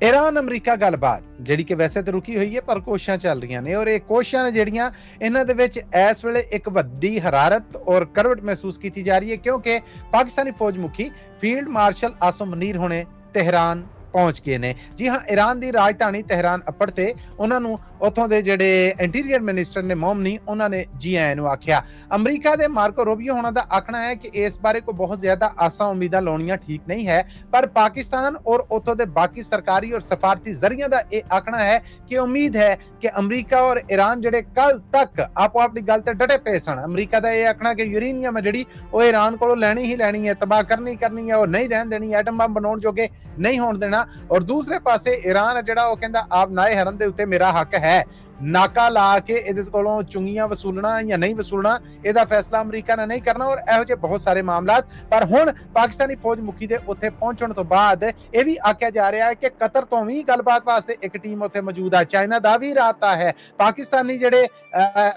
Iran अमरीका गलबात जिहड़ी कि वैसे तो रुकी हुई है पर कोशिशां चल रही ने और ये कोशिशां ने जिहड़ियां इन्हां दे विच इस वेले एक वड्डी हरारत और करवट महसूस की जा रही है क्योंकि पाकिस्तानी फौज मुखी फील्ड मार्शल आसम मुनीर हुणे तेहरान पहुंच गए ने। जी हाँ, ईरान की राजधानी तेहरान अप्पड़ ते उन्होंने उतों के जिहड़े इंटीरियर मिनिस्टर ने मोमनी उन्होंने जी आए नूं आख्या। अमरीका के मार्को रूबियो होना का आखना है कि इस बारे को बहुत ज्यादा आसा उम्मीदां लाउणियां ठीक नहीं है, पर पाकिस्तान और उतों के बाकी सरकारी और सफारती जरिया का यह आखना है कि उम्मीद है कि अमरीका और ईरान जिहड़े कल तक आपो अपनी गल ते डटे पे सन। अमरीका का यह आखना कि यूरेनियम है जिहड़ी वो ईरान कोलों लैनी ही लैनी है, तबाह करनी है और नहीं रहन देनी, एटम बम बनाउण जोगे नहीं होण देना। और दूसरे पासे ईरान जिहड़ा वो कहंदा आप नाए हरम दे उत्ते मेरा हक है, नाका ला के इहदे कोलों चुंगियां वसूलना या नहीं वसूलना इहदा फैसला अमरीका ने नहीं करना और इहो जिहे बहुत सारे मामलात। पर हुण पाकिस्तानी फौज मुखी दे उत्थे पहुंचण तो बाद यह भी आख्या जा रहा है कि कतर तो भी गलबात वास्ते एक टीम उत्थे मौजूद है, चाइना दा भी राबता है। पाकिस्तानी जिहड़े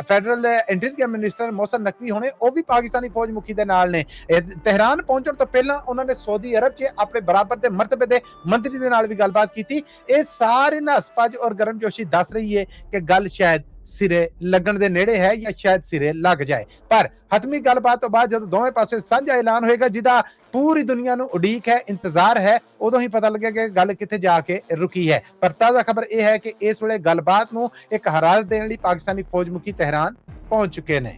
federal interior minister Mohsin Naqvi होने वो भी पाकिस्तानी फौज मुखी दे नाल ने। तेहरान पहुंचण तो पहला उन्होंने सऊदी अरब च अपने बराबर दे मरतबे दे मंत्री दे नाल भी गलबात की। ये सारे नसपज और गर्मजोशी दस रही है कि गल शायद सिरे लगन दे नेड़े है या शायद सिरे लग जाए। पर हतमी गलबात तो बाद जब दोवें पासे साझा ऐलान होएगा जिदा पूरी दुनिया नूं उड़ीक है, इंतजार है, उदों ही पता लगेगा कि गल कित्थे जाके रुकी है। पर ताज़ा खबर यह है कि इस वेले गलबात नूं एक हरारत देने लई पाकिस्तानी फौज मुखी तेहरान पहुंच चुके ने।